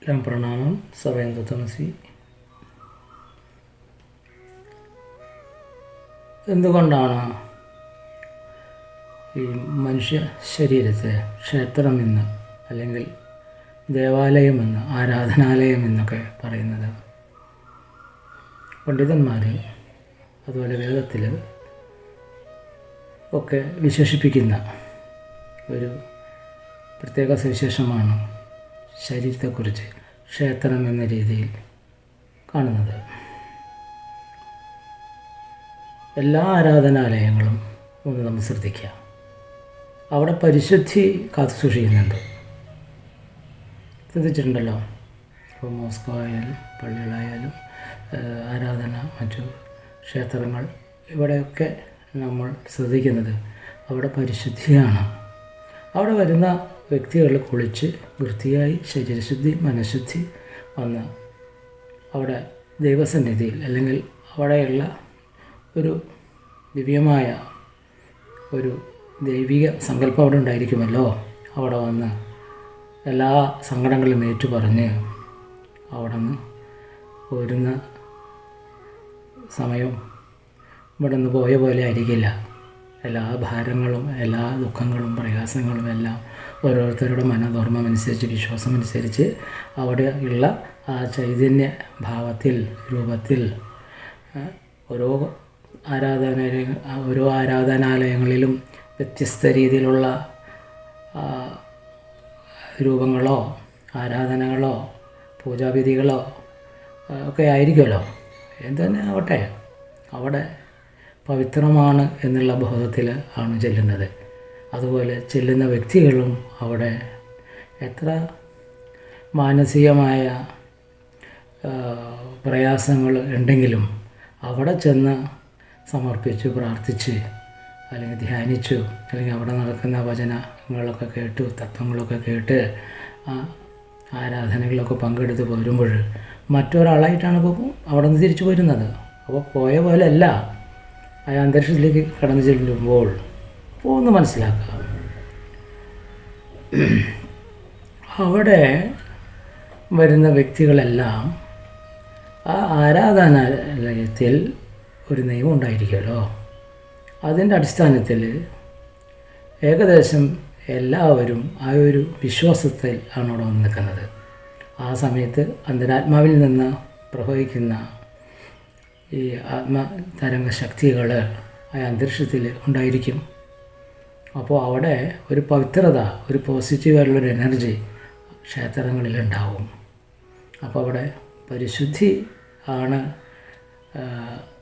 എല്ലാം പ്രണാമം. സവയന്തു തമസി. എന്തുകൊണ്ടാണ് ഈ മനുഷ്യ ശരീരത്തെ ക്ഷേത്രമെന്ന് അല്ലെങ്കിൽ ദേവാലയമെന്ന് ആരാധനാലയമെന്നൊക്കെ പറയുന്നത്? പണ്ഡിതന്മാർ അതുപോലെ വേദത്തിൽ ഒക്കെ വിശേഷിപ്പിക്കുന്ന ഒരു പ്രത്യേക സവിശേഷമാണ് ശരീരത്തെക്കുറിച്ച് ക്ഷേത്രം എന്ന രീതിയിൽ കാണുന്നത്. എല്ലാ ആരാധനാലയങ്ങളും ഒന്ന് നമ്മൾ ശ്രദ്ധിക്കുക, അവിടെ പരിശുദ്ധി കാത്തു സൂക്ഷിക്കുന്നുണ്ട്. ശ്രദ്ധിച്ചിട്ടുണ്ടല്ലോ, ഇപ്പോൾ മോസ്കോ ആയാലും പള്ളികളായാലും മറ്റു ക്ഷേത്രങ്ങൾ, ഇവിടെയൊക്കെ നമ്മൾ ശ്രദ്ധിക്കുന്നത് അവിടെ പരിശുദ്ധിയാണ്. അവിടെ വരുന്ന വ്യക്തികൾ കുളിച്ച് വൃത്തിയായി ശരീരശുദ്ധി മനഃശുദ്ധി വന്ന് അവിടെ ദൈവസന്നിധിയിൽ അല്ലെങ്കിൽ അവിടെയുള്ള ഒരു ദിവ്യമായ ഒരു ദൈവിക സങ്കല്പം അവിടെ ഉണ്ടായിരിക്കുമല്ലോ. അവിടെ വന്ന് എല്ലാ സങ്കടങ്ങളും ഏറ്റുപറഞ്ഞ് അവിടെ നിന്ന് പോരുന്ന സമയം ഇവിടെ നിന്ന് പോയ പോലെ ആയിരിക്കില്ല. എല്ലാ ഭാരങ്ങളും എല്ലാ ദുഃഖങ്ങളും പ്രയാസങ്ങളും എല്ലാം ഓരോരുത്തരുടെ മനോധർമ്മമനുസരിച്ച് വിശ്വാസമനുസരിച്ച് അവിടെ ഉള്ള ആ ചൈതന്യ ഭാവത്തിൽ രൂപത്തിൽ ഓരോ ആരാധനാലയങ്ങളിലും വ്യത്യസ്ത രീതിയിലുള്ള രൂപങ്ങളോ ആരാധനകളോ പൂജാവിധികളോ ഒക്കെ ആയിരിക്കുമല്ലോ. എന്തുതന്നെ ആവട്ടെ, അവിടെ പവിത്രമാണ് എന്നുള്ള ബോധത്തിൽ ആണ് ചെല്ലുന്നത്. അതുപോലെ ചെല്ലുന്ന വ്യക്തികളും അവിടെ എത്ര മാനസികമായ പ്രയാസങ്ങൾ ഉണ്ടെങ്കിലും അവിടെ ചെന്ന് സമർപ്പിച്ച് പ്രാർത്ഥിച്ച് അല്ലെങ്കിൽ ധ്യാനിച്ചു അല്ലെങ്കിൽ അവിടെ നടക്കുന്ന വചനങ്ങളൊക്കെ കേട്ടു തത്വങ്ങളൊക്കെ കേട്ട് ആ ആരാധനകളിലൊക്കെ പങ്കെടുത്ത് പോരുമ്പോൾ മറ്റൊരാളായിട്ടാണ് ഇപ്പോൾ അവിടെ നിന്ന് തിരിച്ചു പോരുന്നത്. അപ്പോൾ പോയ പോലെ അല്ല ആ അന്തരീക്ഷത്തിലേക്ക് കടന്നു ചെല്ലുമ്പോൾ ഒന്ന് മനസ്സിലാക്കുക, അവിടെ വരുന്ന വ്യക്തികളെല്ലാം ആ ആരാധനാലയത്തിൽ ഒരു നിയമം ഉണ്ടായിരിക്കുമല്ലോ. അതിൻ്റെ അടിസ്ഥാനത്തിൽ ഏകദേശം എല്ലാവരും ആ ഒരു വിശ്വാസത്തിൽ ആണ് അവിടെ വന്ന് നിൽക്കുന്നത്. ആ സമയത്ത് അന്തരാത്മാവിൽ നിന്ന് പ്രവഹിക്കുന്ന ഈ ആത്മതരംഗ ശക്തികൾ ആ അന്തരീക്ഷത്തിൽ ഉണ്ടായിരിക്കും. അപ്പോൾ അവിടെ ഒരു പവിത്രത, ഒരു പോസിറ്റീവായിട്ടുള്ളൊരു എനർജി ക്ഷേത്രങ്ങളിലുണ്ടാവും. അപ്പോൾ അവിടെ പരിശുദ്ധി ആണ്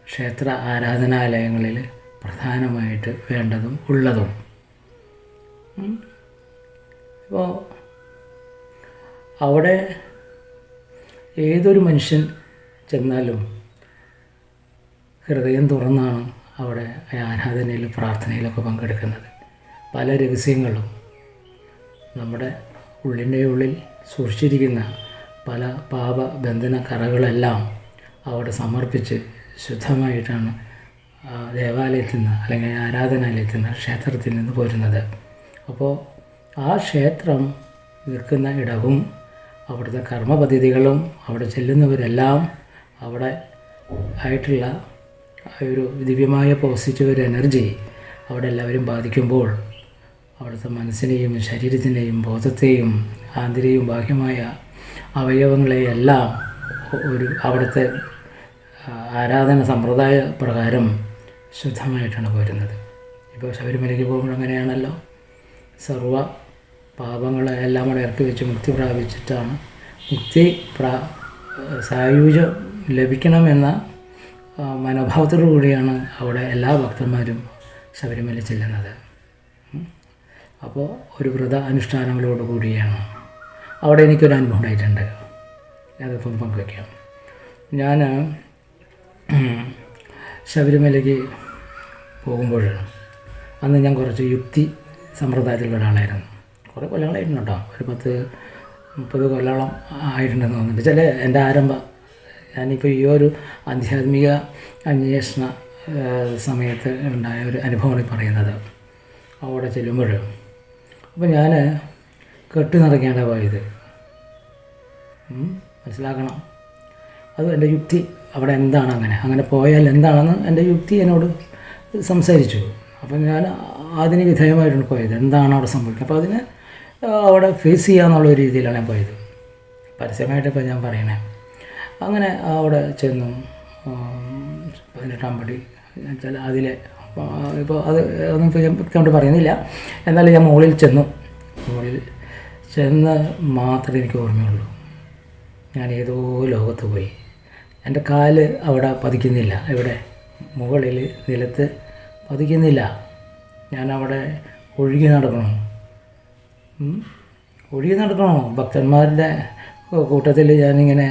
ക്ഷേത്ര ആരാധനാലയങ്ങളിൽ പ്രധാനമായിട്ട് വേണ്ടതും ഉള്ളതും. ഇപ്പോൾ അവിടെ ഏതൊരു മനുഷ്യൻ ചെന്നാലും ഹൃദയം തുറന്നാണ് അവിടെ ആരാധനയിൽ പ്രാർത്ഥനയിലൊക്കെ പങ്കെടുക്കുന്നത്. പല രഹസ്യങ്ങളും നമ്മുടെ ഉള്ളിൻ്റെ ഉള്ളിൽ സൂക്ഷിച്ചിരിക്കുന്ന പല പാപബന്ധന കറകളെല്ലാം അവിടെ സമർപ്പിച്ച് ശുദ്ധമായിട്ടാണ് ദേവാലയത്തിൽ നിന്ന് അല്ലെങ്കിൽ ആരാധനാലയത്തിൽ നിന്ന് ക്ഷേത്രത്തിൽ നിന്ന് പോരുന്നത്. അപ്പോൾ ആ ക്ഷേത്രം നിൽക്കുന്ന ഇടവും അവിടുത്തെ കർമ്മപദ്ധതികളും അവിടെ ചെല്ലുന്നവരെല്ലാം അവിടെ ആയിട്ടുള്ള ഒരു ദിവ്യമായ പോസിറ്റീവ് ഒരു എനർജി അവിടെ എല്ലാവരും ബാധിക്കുമ്പോൾ അവിടുത്തെ മനസ്സിനെയും ശരീരത്തിനെയും ബോധത്തെയും ആന്തരികവും ബാഹ്യമായ അവയവങ്ങളെയെല്ലാം ഒരു അവിടുത്തെ ആരാധന സമ്പ്രദായ പ്രകാരം ശുദ്ധമായിട്ടാണ് പോരുന്നത്. ഇപ്പോൾ ശബരിമലയ്ക്ക് പോകുമ്പോൾ അങ്ങനെയാണല്ലോ. സർവ പാപങ്ങളെല്ലാം അവിടെ ഇറക്കി വെച്ച് മുക്തി പ്രാപിച്ചിട്ടാണ് സായുജ്യം ലഭിക്കണമെന്ന മനോഭാവത്തോടു കൂടിയാണ് അവിടെ എല്ലാ ഭക്തന്മാരും ശബരിമല ചെല്ലുന്നത്. അപ്പോൾ ഒരു വ്രത അനുഷ്ഠാനങ്ങളോട് കൂടിയാണ് അവിടെ എനിക്കൊരു അനുഭവം ഉണ്ടായിട്ടുണ്ട്. ഞാനതിപ്പോൾ പങ്കുവയ്ക്കാം. ഞാൻ ശബരിമലയ്ക്ക് പോകുമ്പോൾ അന്ന് ഞാൻ കുറച്ച് യുക്തി സമ്പ്രദായത്തിലുള്ള ഒരാളായിരുന്നു. കുറേ കൊല്ലങ്ങളായിരുന്നു കേട്ടോ, ഒരു 10-30 കൊല്ലം ആയിട്ടുണ്ടെന്ന് തോന്നുന്നുണ്ട്. ചില എൻ്റെ ഞാനിപ്പോൾ ഈ ഒരു ആധ്യാത്മിക അന്വേഷണ സമയത്ത് ഉണ്ടായ ഒരു അനുഭവമാണ് പറയുന്നത്. അവിടെ ചെല്ലുമ്പോൾ അപ്പോൾ ഞാൻ കെട്ടി നിറയ്ക്കേണ്ട പോയത് മനസ്സിലാക്കണം. അത് എൻ്റെ യുക്തി അവിടെ എന്താണ്, അങ്ങനെ പോയാൽ എന്താണെന്ന് എൻ്റെ യുക്തി എന്നോട് സംസാരിച്ചു. അപ്പം ഞാൻ അതിന് വിധേയമായിട്ടാണ് പോയത്. എന്താണ് അവിടെ സംഭവിക്കുക, അപ്പോൾ അതിന് അവിടെ ഫേസ് ചെയ്യാന്നുള്ള രീതിയിലാണ് ഞാൻ പോയത്. പരസ്യമായിട്ട് ഇപ്പോൾ ഞാൻ പറയണേ. അങ്ങനെ അവിടെ ചെന്നു. 18-ാം പടി വെച്ചാൽ അതിലെ ഇപ്പോൾ അത് ഒന്നും ഇപ്പോൾ ഞാൻ കൊണ്ട് പറയുന്നില്ല. എന്നാലും ഞാൻ മുകളിൽ ചെന്ന് മാത്രമേ എനിക്ക് ഓർമ്മയുള്ളൂ. ഞാൻ ഏതോ ലോകത്ത് പോയി. എൻ്റെ കാല് അവിടെ പതിക്കുന്നില്ല, ഇവിടെ മുകളിൽ നിലത്ത് പതിക്കുന്നില്ല. ഞാനവിടെ ഒഴുകി നടക്കണോ ഭക്തന്മാരുടെ കൂട്ടത്തിൽ. ഞാനിങ്ങനെ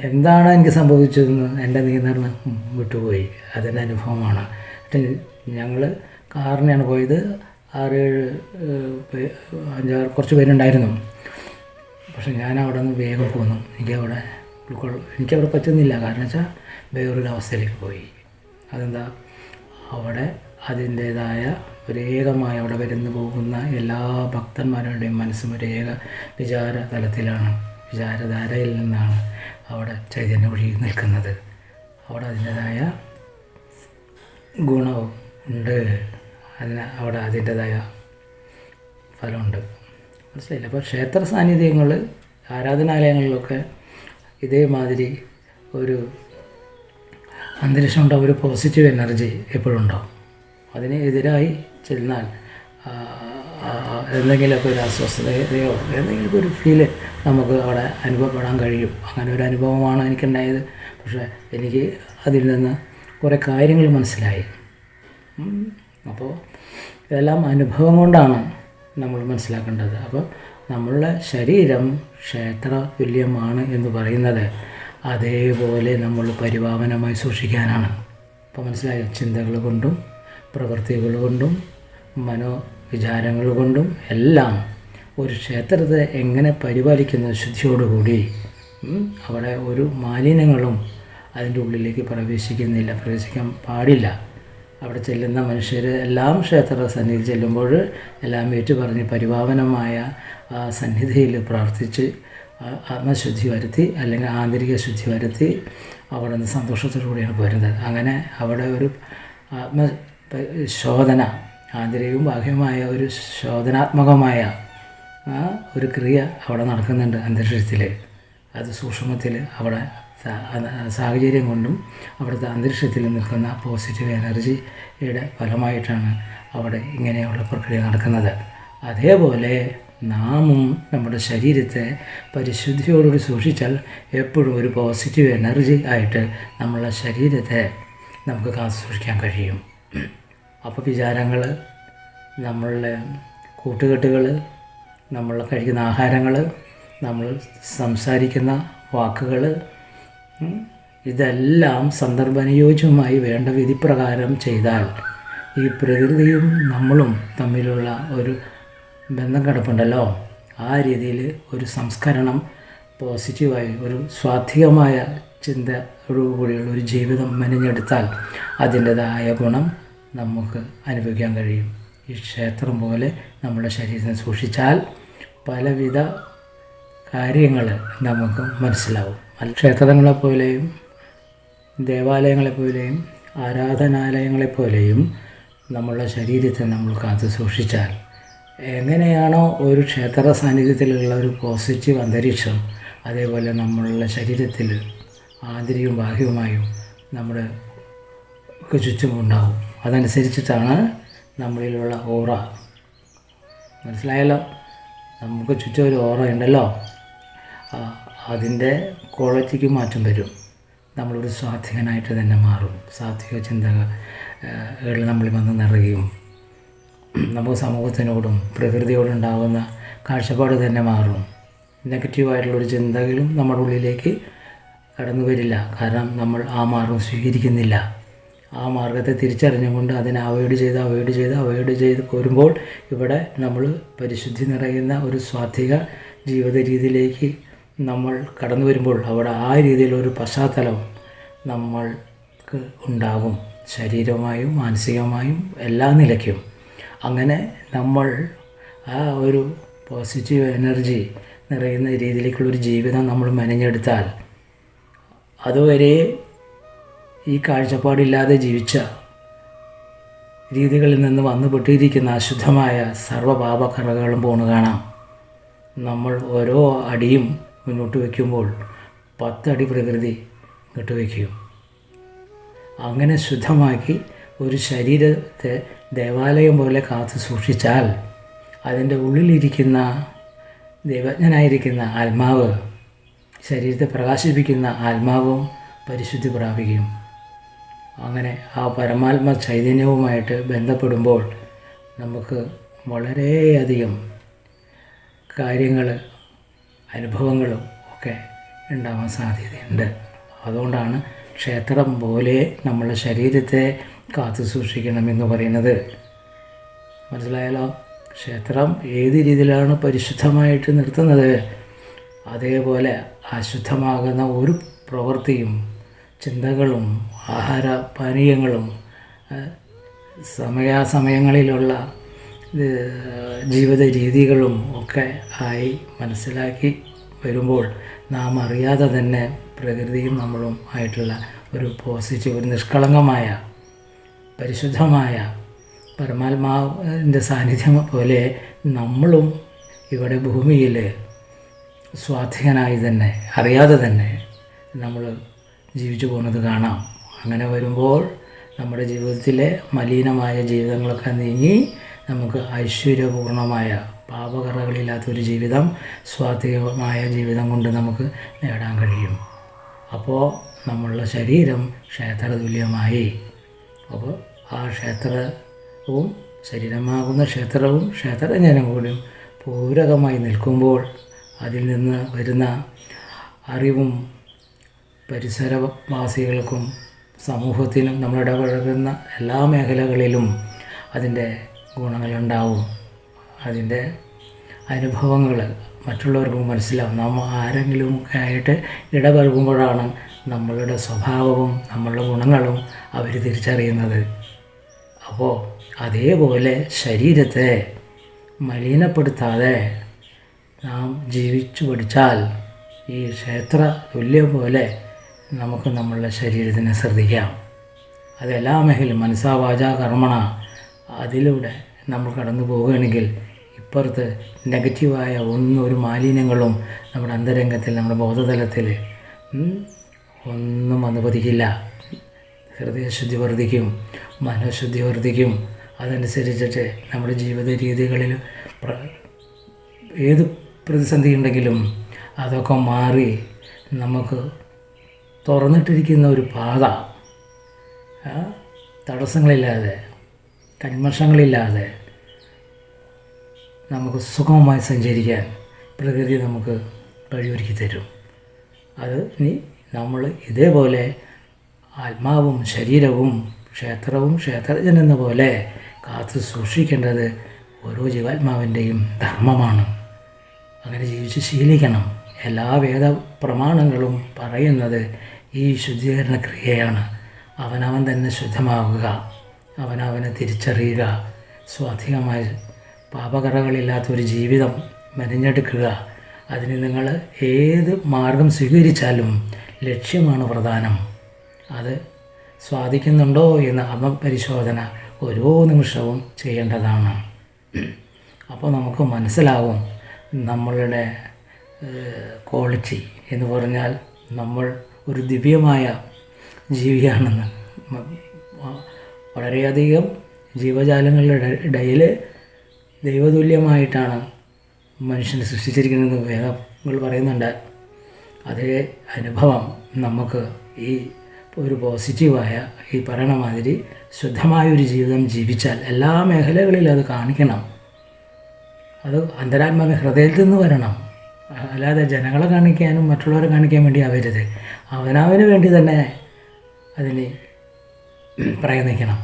എന്താണ് എനിക്ക് സംഭവിച്ചതെന്ന് എൻ്റെ നിയന്ത്രണം വിട്ടുപോയി. അതിൻ്റെ അനുഭവമാണ്. ഞങ്ങൾ കാറിനാണ് പോയത്. 6-7 കുറച്ച് പേരുണ്ടായിരുന്നു. പക്ഷെ ഞാൻ അവിടെ നിന്ന് വേഗം പോന്നു. എനിക്കവിടെ പറ്റുന്നില്ല. കാരണം വെച്ചാൽ വേറൊരു അവസ്ഥയിലേക്ക് പോയി. അതെന്താ, അവിടെ അതിൻ്റേതായ ഒരേകമായ അവിടെ വരുന്നു പോകുന്ന എല്ലാ ഭക്തന്മാരുടെയും മനസ്സും ഒരേക വിചാരധാരയിൽ നിന്നാണ് അവിടെ ചൈതന്യം ഒഴുകി നിൽക്കുന്നത്. അവിടെ അതിൻ്റേതായ ഗുണവും ഉണ്ട്, അവിടെ അതിൻ്റേതായ ഫലമുണ്ട്. മനസ്സിലായില്ല. അപ്പോൾ ക്ഷേത്ര സാന്നിധ്യങ്ങൾ, ആരാധനാലയങ്ങളിലൊക്കെ ഇതേമാതിരി ഒരു അന്തരീക്ഷം ഉണ്ടാവും, ഒരു പോസിറ്റീവ് എനർജി എപ്പോഴും ഉണ്ടാവും. അതിന് എതിരായി ചെന്നാൽ എന്തെങ്കിലുമൊക്കെ ഒരു അസ്വസ്ഥതയോ എന്തെങ്കിലുമൊക്കെ ഒരു ഫീല് നമുക്ക് അവിടെ അനുഭവപ്പെടാൻ കഴിയും. അങ്ങനെ ഒരു അനുഭവമാണ് എനിക്കുണ്ടായത്. പക്ഷേ എനിക്ക് അതിൽ നിന്ന് കുറേ കാര്യങ്ങൾ മനസ്സിലായി. അപ്പോൾ ഇതെല്ലാം അനുഭവം കൊണ്ടാണ് നമ്മൾ മനസ്സിലാക്കേണ്ടത്. അപ്പോൾ നമ്മളുടെ ശരീരം ക്ഷേത്ര തുല്യമാണ് എന്ന് പറയുന്നത് അതേപോലെ നമ്മൾ പരിപാവനമായി സൂക്ഷിക്കാനാണ്. അപ്പോൾ മനസ്സിലായോ? ചിന്തകൾ കൊണ്ടും പ്രവൃത്തികൾ കൊണ്ടും മനോവിചാരങ്ങൾ കൊണ്ടും എല്ലാം ഒരു ക്ഷേത്രത്തെ എങ്ങനെ പരിപാലിക്കുന്ന ശുദ്ധിയോടുകൂടി അവിടെ ഒരു മാലിന്യങ്ങളും അതിൻ്റെ ഉള്ളിലേക്ക് പ്രവേശിക്കാൻ പാടില്ല. അവിടെ ചെല്ലുന്ന മനുഷ്യർ എല്ലാം ക്ഷേത്ര സന്നിധി ചെല്ലുമ്പോൾ എല്ലാം ഏറ്റുപറഞ്ഞ് പരിപാവനമായ ആ സന്നിധിയിൽ പ്രാർത്ഥിച്ച് ആത്മശുദ്ധി വരുത്തി, അല്ലെങ്കിൽ ആന്തരിക ശുദ്ധി വരുത്തി അവിടെ നിന്ന് സന്തോഷത്തോടു കൂടിയാണ് പോരുന്നത്. അങ്ങനെ അവിടെ ഒരു ആത്മശോധന, ആന്തരികവും ബാഹ്യമായ ഒരു ശോധനാത്മകമായ ഒരു ക്രിയ അവിടെ നടക്കുന്നുണ്ട് അന്തരീക്ഷത്തിൽ. അത് സൂക്ഷ്മത്തിൽ അവിടെ സാഹചര്യം കൊണ്ടും അവിടുത്തെ അന്തരീക്ഷത്തിൽ നിൽക്കുന്ന പോസിറ്റീവ് എനർജിയുടെ ഫലമായിട്ടാണ് അവിടെ ഇങ്ങനെയുള്ള പ്രക്രിയ നടക്കുന്നത്. അതേപോലെ നാമും നമ്മുടെ ശരീരത്തെ പരിശുദ്ധിയോടുകൂടി സൂക്ഷിച്ചാൽ എപ്പോഴും ഒരു പോസിറ്റീവ് എനർജി ആയിട്ട് നമ്മളുടെ ശരീരത്തെ നമുക്ക് കാത്തു സൂക്ഷിക്കാൻ കഴിയും. അപ്പോൾ വിചാരങ്ങൾ, നമ്മളുടെ കൂട്ടുകെട്ടുകൾ, നമ്മൾ കഴിക്കുന്ന ആഹാരങ്ങൾ, നമ്മൾ സംസാരിക്കുന്ന വാക്കുകൾ, ഇതെല്ലാം സന്ദർഭാനുയോജ്യമായി വേണ്ട വിധിപ്രകാരം ചെയ്താൽ ഈ പ്രകൃതിയും നമ്മളും തമ്മിലുള്ള ഒരു ബന്ധം കിടപ്പുണ്ടല്ലോ, ആ രീതിയിൽ ഒരു സംസ്കരണം പോസിറ്റീവായി ഒരു സ്വാത്വികമായ ചിന്തയോടുകൂടിയുള്ള ഒരു ജീവിതം മെനഞ്ഞെടുത്താൽ അതിൻ്റേതായ ഗുണം നമുക്ക് അനുഭവിക്കാൻ കഴിയും. ഈ ക്ഷേത്രം പോലെ നമ്മുടെ ശരീരത്തെ സൂക്ഷിച്ചാൽ പലവിധ കാര്യങ്ങൾ നമുക്ക് മനസ്സിലാവും. ക്ഷേത്രങ്ങളെപ്പോലെയും ദേവാലയങ്ങളെപ്പോലെയും ആരാധനാലയങ്ങളെപ്പോലെയും നമ്മളുടെ ശരീരത്തെ നമ്മൾ കാത്തു സൂക്ഷിച്ചാൽ എങ്ങനെയാണോ ഒരു ക്ഷേത്ര സാന്നിധ്യത്തിലുള്ള ഒരു പോസിറ്റീവ് അന്തരീക്ഷം, അതേപോലെ നമ്മളുടെ ശരീരത്തിൽ ആന്തരികവും ബാഹ്യവുമായും നമ്മുടെ ചുറ്റും ഉണ്ടാവും. അതനുസരിച്ചിട്ടാണ് നമ്മളിലുള്ള ഓറ. മനസ്സിലായല്ലോ? നമുക്ക് ചുറ്റും ഒരു ഓറ ഉണ്ടല്ലോ, അതിൻ്റെ ക്വാളിറ്റിക്ക് മാറ്റം വരും. നമ്മളൊരു സ്വാത്വികനായിട്ട് തന്നെ മാറും. സാത്വിക ചിന്തകൾ നമ്മളിൽ വന്ന് നിറയും. നമുക്ക് സമൂഹത്തിനോടും പ്രകൃതിയോടും ഉണ്ടാകുന്ന കാഴ്ചപ്പാട് തന്നെ മാറും. നെഗറ്റീവായിട്ടുള്ളൊരു ചിന്തകളും നമ്മുടെ ഉള്ളിലേക്ക് കടന്നു വരില്ല. കാരണം നമ്മൾ ആ മാർഗം സ്വീകരിക്കുന്നില്ല. ആ മാർഗത്തെ തിരിച്ചറിഞ്ഞുകൊണ്ട് അതിനെ അവോയ്ഡ് ചെയ്ത് പോരുമ്പോൾ ഇവിടെ നമ്മൾ പരിശുദ്ധി നിറയുന്ന ഒരു സ്വാത്വിക ജീവിത രീതിയിലേക്ക് നമ്മൾ കടന്നു വരുമ്പോൾ അവിടെ ആ രീതിയിലൊരു പശ്ചാത്തലം നമ്മൾക്ക് ഉണ്ടാകും, ശരീരമായും മാനസികമായും എല്ലാ നിലയ്ക്കും. അങ്ങനെ നമ്മൾ ആ ഒരു പോസിറ്റീവ് എനർജി നിറയുന്ന രീതിയിലേക്കുള്ളൊരു ജീവിതം നമ്മൾ മെനഞ്ഞെടുത്താൽ, അതുവരെ ഈ കാഴ്ചപ്പാടില്ലാതെ ജീവിച്ച രീതികളിൽ നിന്ന് വന്നുപെട്ടിരിക്കുന്ന അശുദ്ധമായ സർവ്വപാപക്കറകളും പോണു കാണാം. നമ്മൾ ഓരോ അടിയും മുന്നോട്ട് വയ്ക്കുമ്പോൾ 10 അടി പ്രകൃതി ഇങ്ങോട്ട് വയ്ക്കും. അങ്ങനെ ശുദ്ധമാക്കി ഒരു ശരീരത്തെ ദേവാലയം പോലെ കാത്തു സൂക്ഷിച്ചാൽ അതിൻ്റെ ഉള്ളിലിരിക്കുന്ന ദൈവജ്ഞനായിരിക്കുന്ന ആത്മാവ്, ശരീരത്തെ പ്രകാശിപ്പിക്കുന്ന ആത്മാവും പരിശുദ്ധി പ്രാപിക്കും. അങ്ങനെ ആ പരമാത്മ ചൈതന്യവുമായിട്ട് ബന്ധപ്പെടുമ്പോൾ നമുക്ക് വളരെയധികം കാര്യങ്ങൾ, അനുഭവങ്ങളും ഒക്കെ ഉണ്ടാവാൻ സാധ്യതയുണ്ട്. അതുകൊണ്ടാണ് ക്ഷേത്രം പോലെ നമ്മളുടെ ശരീരത്തെ കാത്തു സൂക്ഷിക്കണമെന്ന് പറയുന്നത്. മനസ്സിലായാലോ? ക്ഷേത്രം ഏത് രീതിയിലാണ് പരിശുദ്ധമായിട്ട് നിർത്തുന്നത്, അതേപോലെ അശുദ്ധമാകുന്ന ഒരു പ്രവൃത്തിയും ചിന്തകളും ആഹാരപാനീയങ്ങളും സമയാസമയങ്ങളിലുള്ള ജീവിത രീതികളും ഒക്കെ ആയി മനസ്സിലാക്കി വരുമ്പോൾ നാം അറിയാതെ തന്നെ പ്രകൃതിയും നമ്മളും ആയിട്ടുള്ള ഒരു പോസിറ്റീവ്, ഒരു നിഷ്കളങ്കമായ പരിശുദ്ധമായ പരമാത്മാവിൻ്റെ സാന്നിധ്യം പോലെ നമ്മളും ഇവിടെ ഭൂമിയിൽ സ്വാധീനായി തന്നെ അറിയാതെ തന്നെ നമ്മൾ ജീവിച്ചു പോകുന്നത് കാണാം. അങ്ങനെ വരുമ്പോൾ നമ്മുടെ ജീവിതത്തിലെ മലിനമായ ജീവിതങ്ങളൊക്കെ നീങ്ങി നമുക്ക് ഐശ്വര്യപൂർണമായ പാപകറകളില്ലാത്തൊരു ജീവിതം, സ്വാത്വികമായ ജീവിതം കൊണ്ട് നമുക്ക് നേടാൻ കഴിയും. അപ്പോൾ നമ്മളുടെ ശരീരം ക്ഷേത്രതുല്യമായി. അപ്പോൾ ആ ക്ഷേത്രവും ശരീരമാകുന്ന ക്ഷേത്രവും ക്ഷേത്രജ്ഞനും കൂടി പൂരകമായി നിൽക്കുമ്പോൾ അതിൽ നിന്ന് വരുന്ന അറിവും പരിസരവാസികൾക്കും സമൂഹത്തിനും നമ്മളിടപഴകുന്ന എല്ലാ മേഖലകളിലും അതിൻ്റെ ഗുണങ്ങളുണ്ടാവും. അതിൻ്റെ അനുഭവങ്ങൾ മറ്റുള്ളവർക്കും മനസ്സിലാവും. നാം ആരെങ്കിലും ഒക്കെ ആയിട്ട് ഇടപഴകുമ്പോഴാണ് നമ്മളുടെ സ്വഭാവവും നമ്മളുടെ ഗുണങ്ങളും അവർ തിരിച്ചറിയുന്നത്. അപ്പോൾ അതേപോലെ ശരീരത്തെ മലിനപ്പെടുത്താതെ നാം ജീവിച്ചു പഠിച്ചാൽ ഈ ക്ഷേത്ര തുല്യം പോലെ നമുക്ക് നമ്മളുടെ ശരീരത്തിനെ ശ്രദ്ധിക്കാം. അതെല്ലാ മേഖലയും മനസ്സാ വാചാ കർമ്മണ അതിലൂടെ നമ്മൾ കടന്നു പോവുകയാണെങ്കിൽ ഇപ്പുറത്ത് നെഗറ്റീവായ ഒരു മാലിന്യങ്ങളും നമ്മുടെ അന്തരംഗത്തിൽ, നമ്മുടെ ബോധതലത്തിൽ ഒന്നും വന്നു പതിക്കില്ല. ഹൃദയശുദ്ധി വർദ്ധിക്കും, മനഃശുദ്ധി വർദ്ധിക്കും. അതനുസരിച്ചിട്ട് നമ്മുടെ ജീവിത രീതികളിൽ ഏത് പ്രതിസന്ധി ഉണ്ടെങ്കിലും അതൊക്കെ മാറി നമുക്ക് തുറന്നിട്ടിരിക്കുന്ന ഒരു പാത, തടസ്സങ്ങളില്ലാതെ കന്മഷങ്ങളില്ലാതെ നമുക്ക് സുഗമമായി സഞ്ചരിക്കാൻ പ്രകൃതി നമുക്ക് വഴിയൊരുക്കി തരും. അത് ഇനി നമ്മൾ ഇതേപോലെ ആത്മാവും ശരീരവും ക്ഷേത്രവും ക്ഷേത്രജ്ഞനെന്ന പോലെ കാത്തു സൂക്ഷിക്കേണ്ടത് ഓരോ ജീവാത്മാവിൻ്റെയും ധർമ്മമാണ്. അങ്ങനെ ജീവിച്ച് ശീലിക്കണം. എല്ലാ വേദ പ്രമാണങ്ങളും പറയുന്നത് ഈ ശുദ്ധീകരണ ക്രിയയാണ്. അവനവൻ തന്നെ ശുദ്ധമാവുക, അവനവനെ തിരിച്ചറിയുക, സ്വാധികമായ പാപകറകളില്ലാത്തൊരു ജീവിതം മെനഞ്ഞെടുക്കുക. അതിന് നിങ്ങൾ ഏത് മാർഗം സ്വീകരിച്ചാലും ലക്ഷ്യമാണ് പ്രധാനം. അത് സ്വാധിക്കുന്നുണ്ടോ എന്ന ആത്മപരിശോധന ഓരോ നിമിഷവും ചെയ്യേണ്ടതാണ്. അപ്പോൾ നമുക്ക് മനസ്സിലാവും നമ്മളുടെ ക്വാളിറ്റി എന്ന് പറഞ്ഞാൽ നമ്മൾ ഒരു ദിവ്യമായ ജീവിയാണെന്ന്. വളരെയധികം ജീവജാലങ്ങളുടെ ഇടയിൽ ദൈവതുല്യമായിട്ടാണ് മനുഷ്യനെ സൃഷ്ടിച്ചിരിക്കുന്നത് വേദങ്ങൾ പറയുന്നുണ്ട്. അതേ അനുഭവം നമുക്ക് ഈ ഒരു പോസിറ്റീവായ ഈ പറയണ മാതിരി ശുദ്ധമായൊരു ജീവിതം ജീവിച്ചാൽ എല്ലാ മേഖലകളിലും അത് കാണിക്കണം. അത് അന്തരാത്മാവിൻ്റെ ഹൃദയത്തിൽ നിന്ന് വരണം. അല്ലാതെ ജനങ്ങളെ കാണിക്കാനും മറ്റുള്ളവരെ കാണിക്കാൻ വേണ്ടി ആവരുത്. അവനവന് വേണ്ടി തന്നെ അതിന് പ്രയത്നിക്കണം.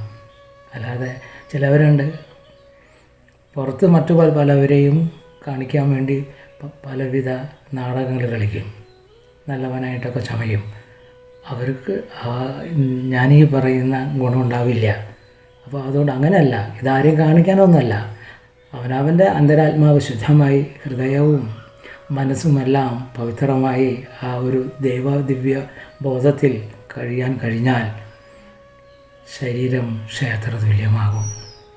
അല്ലാതെ ചിലവരുണ്ട് പുറത്ത് മറ്റു പലവരെയും കാണിക്കാൻ വേണ്ടി പലവിധ നാടകങ്ങൾ കളിക്കും, നല്ലവനായിട്ടൊക്കെ ചമയും. അവർക്ക് ഞാനീ പറയുന്ന ഗുണമുണ്ടാവില്ല. അപ്പോൾ അതുകൊണ്ട് അങ്ങനെയല്ല, ഇതാരെയും കാണിക്കാനൊന്നുമല്ല. അവനവൻ്റെ അന്തരാത്മാവ് ശുദ്ധമായി ഹൃദയവും മനസ്സുമെല്ലാം പവിത്രമായി ആ ഒരു ദിവ്യ ബോധത്തിൽ കഴിയാൻ കഴിഞ്ഞാൽ ശരീരം ക്ഷേത്ര തുല്യമാകും.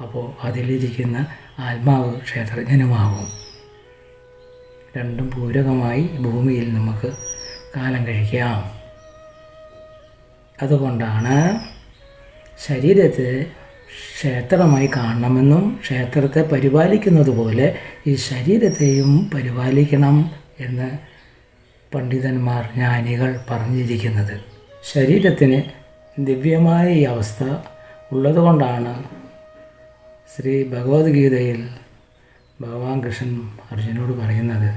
അപ്പോൾ അതിലിരിക്കുന്ന ആത്മാവ് ക്ഷേത്രജ്ഞനുമാകും. രണ്ടും പൂരകമായി ഭൂമിയിൽ നമുക്ക് കാലം കഴിക്കാം. അതുകൊണ്ടാണ് ശരീരത്തെ ക്ഷേത്രമായി കാണണമെന്നും ക്ഷേത്രത്തെ പരിപാലിക്കുന്നത് പോലെ ഈ ശരീരത്തെയും പരിപാലിക്കണം എന്ന് പണ്ഡിതന്മാർ, ജ്ഞാനികൾ പറഞ്ഞിരിക്കുന്നത്. ശരീരത്തിന് ദിവ്യമായ ഈ അവസ്ഥ ഉള്ളതുകൊണ്ടാണ് ശ്രീ ഭഗവത്ഗീതയിൽ ഭഗവാൻ കൃഷ്ണൻ അർജുനോട് പറയുന്നത്,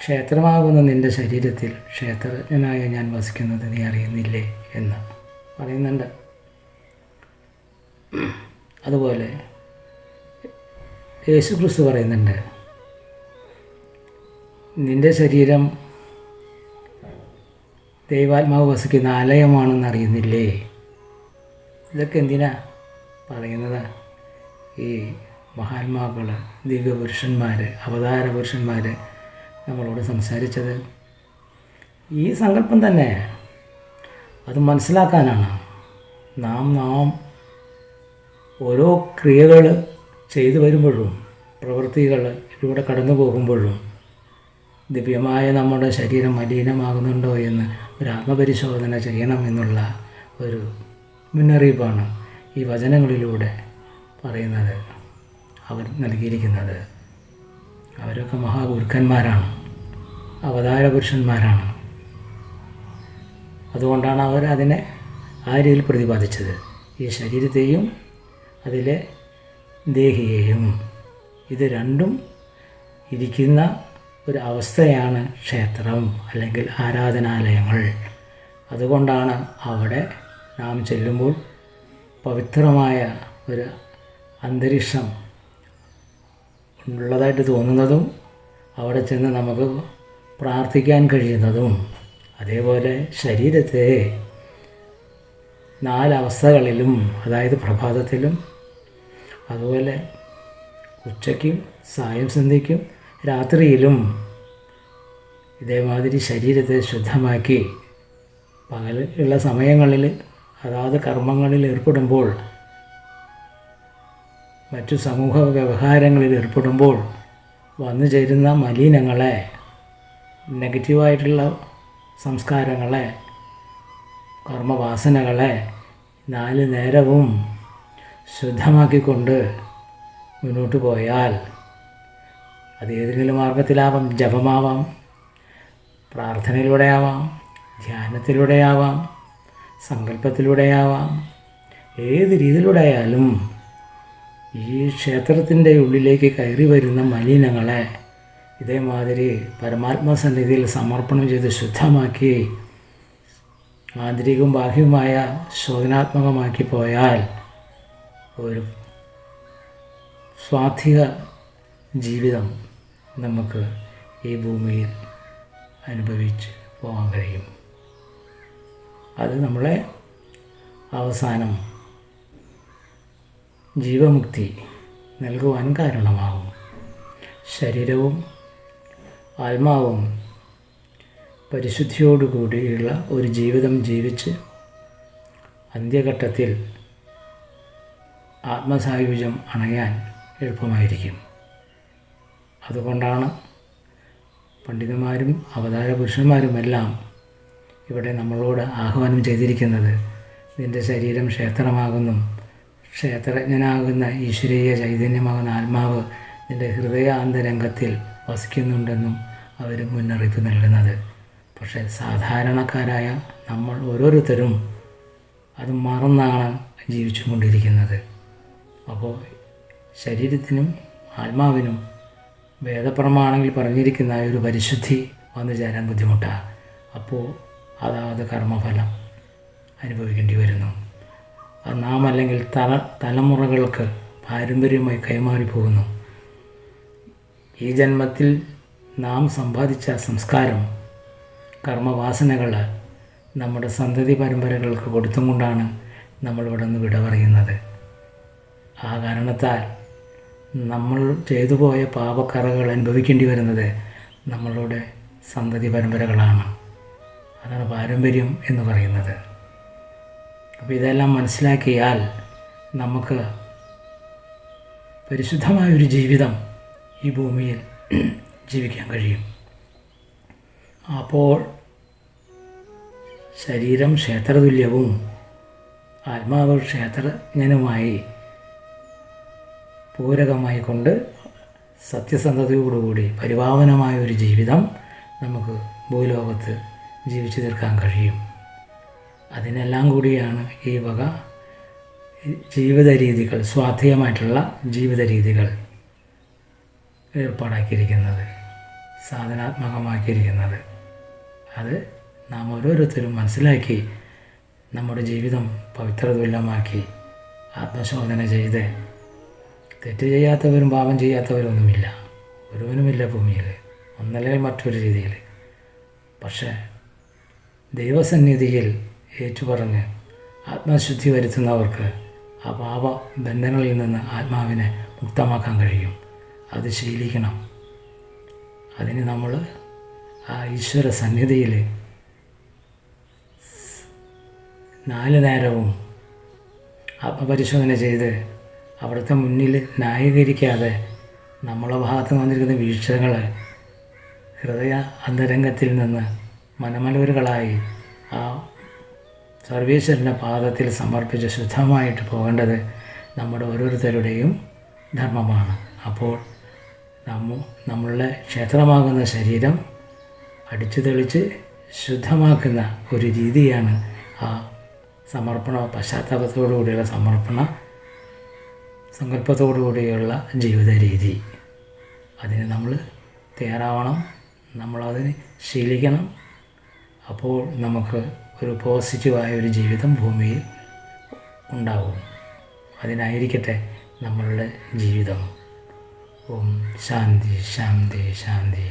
ക്ഷേത്രമാകുന്ന നിൻ്റെ ശരീരത്തിൽ ക്ഷേത്രജ്ഞനായ ഞാൻ വസിക്കുന്നത് നീ അറിയുന്നില്ലേ എന്ന് പറയുന്നുണ്ട്. അതുപോലെ യേശുക്രിസ്തു പറയുന്നുണ്ട്, നിൻ്റെ ശരീരം ദൈവാത്മാവ് വസിക്കുന്ന ആലയമാണെന്ന് അറിയുന്നില്ലേ. ഇതൊക്കെ എന്തിനാ പറയുന്നത്? ഈ മഹാത്മാക്കൾ, ദിവ്യപുരുഷന്മാർ, അവതാര പുരുഷന്മാർ നമ്മളോട് സംസാരിച്ചത് ഈ സങ്കല്പം തന്നെ. അത് മനസ്സിലാക്കാനാണ്. നാം ഓരോ ക്രിയകൾ ചെയ്തു വരുമ്പോഴും പ്രവൃത്തികളിലൂടെ കടന്നു പോകുമ്പോഴും ദിവ്യമായ നമ്മുടെ ശരീരം മലിനമാകുന്നുണ്ടോ എന്ന് ഒരു ആത്മപരിശോധന ചെയ്യണമെന്നുള്ള ഒരു മുന്നറിയിപ്പാണ് ഈ വചനങ്ങളിലൂടെ പറയുന്നത്, അവർ നൽകിയിരിക്കുന്നത്. അവരൊക്കെ മഹാഗുരുക്കന്മാരാണ്, അവതാര പുരുഷന്മാരാണ്. അതുകൊണ്ടാണ് അവർ അതിനെ ആ രീതിയിൽ പ്രതിപാദിച്ചത്. ഈ ശരീരത്തെയും അതിലെ ദേഹിയെയും, ഇത് രണ്ടും ഇരിക്കുന്ന ഒരു അവസ്ഥയാണ് ക്ഷേത്രം അല്ലെങ്കിൽ ആരാധനാലയങ്ങൾ. അതുകൊണ്ടാണ് അവിടെ നാം ചെല്ലുമ്പോൾ പവിത്രമായ ഒരു അന്തരീക്ഷം ഉള്ളതായിട്ട് തോന്നുന്നതും അവിടെ ചെന്ന് നമുക്ക് പ്രാർത്ഥിക്കാൻ കഴിയുന്നതും. അതേപോലെ ശരീരത്തെ 4 അവസ്ഥകളിലും, അതായത് പ്രഭാതത്തിലും അതുപോലെ ഉച്ചയ്ക്കും സായം സന്ധ്യയ്ക്കും രാത്രിയിലും ഇതേമാതിരി ശരീരത്തെ ശുദ്ധമാക്കി പകൽ ഉള്ള സമയങ്ങളിൽ അതാത് കർമ്മങ്ങളിൽ ഏർപ്പെടുമ്പോൾ, മറ്റു സമൂഹ വ്യവഹാരങ്ങളിൽ ഏർപ്പെടുമ്പോൾ വന്നു ചേരുന്ന മലിനങ്ങളെ, നെഗറ്റീവായിട്ടുള്ള സംസ്കാരങ്ങളെ, കർമ്മവാസനകളെ 4 നേരവും ശുദ്ധമാക്കിക്കൊണ്ട് മുന്നോട്ട് പോയാൽ അത് ഏതെങ്കിലും മാർഗത്തിലാവാം, ജപമാവാം, പ്രാർത്ഥനയിലൂടെയാവാം, ധ്യാനത്തിലൂടെയാവാം, സങ്കല്പത്തിലൂടെയാവാം, ഏത് രീതിയിലൂടെയായാലും ഈ ക്ഷേത്രത്തിൻ്റെ ഉള്ളിലേക്ക് കയറി വരുന്ന മലിനങ്ങളെ ഇതേമാതിരി പരമാത്മസന്നിധിയിൽ സമർപ്പണം ചെയ്ത് ശുദ്ധമാക്കി ആന്തരികവും ബാഹ്യവുമായ ശോധനാത്മകമാക്കി പോയാൽ ഒരു സ്വാത്വിക ജീവിതം നമുക്ക് ഈ ഭൂമിയിൽ അനുഭവിച്ച് പോകാൻ കഴിയും. അത് നമ്മളെ അവസാനം ജീവമുക്തി നൽകുവാൻ കാരണമാകും. ശരീരവും ആത്മാവും പരിശുദ്ധിയോടുകൂടിയുള്ള ഒരു ജീവിതം ജീവിച്ച് അന്ത്യഘട്ടത്തിൽ ആത്മസായുജ്യം അണയാൻ എളുപ്പമായിരിക്കും. അതുകൊണ്ടാണ് പണ്ഡിതന്മാരും അവതാര പുരുഷന്മാരുമെല്ലാം ഇവിടെ നമ്മളോട് ആഹ്വാനം ചെയ്തിരിക്കുന്നത്, നിൻ്റെ ശരീരം ക്ഷേത്രമാകുന്നു, ക്ഷേത്രജ്ഞനാകുന്ന ഈശ്വരീയ ചൈതന്യമാകുന്ന ആത്മാവ് നിൻ്റെ ഹൃദയാന്തരംഗത്തിൽ വസിക്കുന്നുണ്ടെന്നും അവർ മുന്നറിയിപ്പ് നൽകുന്നത്. പക്ഷേ സാധാരണക്കാരായ നമ്മൾ ഓരോരുത്തരും അത് മറന്നാണ് ജീവിച്ചു കൊണ്ടിരിക്കുന്നത്. അപ്പോൾ ശരീരത്തിനും ആത്മാവിനും വേദപ്രമാണങ്ങളിൽ പറഞ്ഞിരിക്കുന്ന ഒരു പരിശുദ്ധി വന്നു ചേരാൻ ബുദ്ധിമുട്ടാണ്. അപ്പോൾ അതാത് കർമ്മഫലം അനുഭവിക്കേണ്ടി വരുന്നു. അത് നാം അല്ലെങ്കിൽ തലമുറകൾക്ക് പാരമ്പര്യമായി കൈമാറിപ്പോകുന്നു. ഈ ജന്മത്തിൽ നാം സമ്പാദിച്ച സംസ്കാരം, കർമ്മവാസനകൾ നമ്മുടെ സന്തതി പരമ്പരകൾക്ക് കൊടുത്തും കൊണ്ടാണ് നമ്മളിവിടെ നിന്ന് വിട പറയുന്നത്. ആ കാരണത്താൽ നമ്മൾ ചെയ്തു പോയ പാപക്കറകൾ അനുഭവിക്കേണ്ടി വരുന്നത് നമ്മളുടെ സന്തതി പരമ്പരകളാണ്. അതാണ് പാരമ്പര്യം എന്ന് പറയുന്നത്. അപ്പോൾ ഇതെല്ലാം മനസ്സിലാക്കിയാൽ നമുക്ക് പരിശുദ്ധമായൊരു ജീവിതം ഈ ഭൂമിയിൽ ജീവിക്കാൻ കഴിയും. അപ്പോൾ ശരീരം ക്ഷേത്രതുല്യവും ആത്മാവ് ക്ഷേത്രജ്ഞനുമായി പൂരകമായി കൊണ്ട് സത്യസന്ധതയോടുകൂടി പരിപാവനമായ ഒരു ജീവിതം നമുക്ക് ഭൂലോകത്ത് ജീവിച്ചു തീർക്കാൻ കഴിയും. അതിനെല്ലാം കൂടിയാണ് ഈ വക ജീവിത രീതികൾ, സ്വാധീനമായിട്ടുള്ള ജീവിത രീതികൾ ഏർപ്പാടാക്കിയിരിക്കുന്നത്, സാധനാത്മകമാക്കിയിരിക്കുന്നത്. അത് നാം ഓരോരുത്തരും മനസ്സിലാക്കി നമ്മുടെ ജീവിതം പവിത്രതുല്യമാക്കി ആത്മശോധന ചെയ്ത്, തെറ്റ് ചെയ്യാത്തവരും പാപം ചെയ്യാത്തവരൊന്നുമില്ല, ഒരുവനുമില്ല ഭൂമിയിൽ, ഒന്നല്ലെങ്കിൽ മറ്റൊരു രീതിയിൽ. പക്ഷേ ദൈവസന്നിധിയിൽ ഏറ്റുപറഞ്ഞ് ആത്മശുദ്ധി വരുത്തുന്നവർക്ക് ആ പാപ ബന്ധങ്ങളിൽ നിന്ന് ആത്മാവിനെ മുക്തമാക്കാൻ കഴിയും. അത് ശീലിക്കണം. അതിന് നമ്മൾ ആ ഈശ്വര സന്നിധിയിൽ 4 നേരവും ആത്മപരിശോധന ചെയ്ത് അവിടുത്തെ മുന്നിൽ ന്യായീകരിക്കാതെ നമ്മളെ ഭാഗത്ത് വന്നിരിക്കുന്ന വീഴ്ചകൾ ഹൃദയ അന്തരംഗത്തിൽ നിന്ന് മനമലൂരുകളായി ആ സർവേശ്വരൻ്റെ പാദത്തിൽ സമർപ്പിച്ച് ശുദ്ധമായിട്ട് പോകേണ്ടത് നമ്മുടെ ഓരോരുത്തരുടെയും ധർമ്മമാണ്. അപ്പോൾ നമ്മളുടെ ക്ഷേത്രമാകുന്ന ശരീരം അടിച്ചു തെളിച്ച് ശുദ്ധമാക്കുന്ന ഒരു രീതിയാണ് ആ സമർപ്പണ പശ്ചാത്താപത്തോടുകൂടിയുള്ള സമർപ്പണ സങ്കല്പത്തോടുകൂടിയുള്ള ജീവിത രീതി. അതിന് നമ്മൾ തയ്യാറാവണം, നമ്മളതിന് ശീലിക്കണം. അപ്പോൾ നമുക്ക് ഒരു പോസിറ്റീവായ ഒരു ജീവിതം ഭൂമിയിൽ ഉണ്ടാവും. അതിനായിരിക്കട്ടെ നമ്മളുടെ ജീവിതം. ഓം ശാന്തി ശാന്തി ശാന്തി.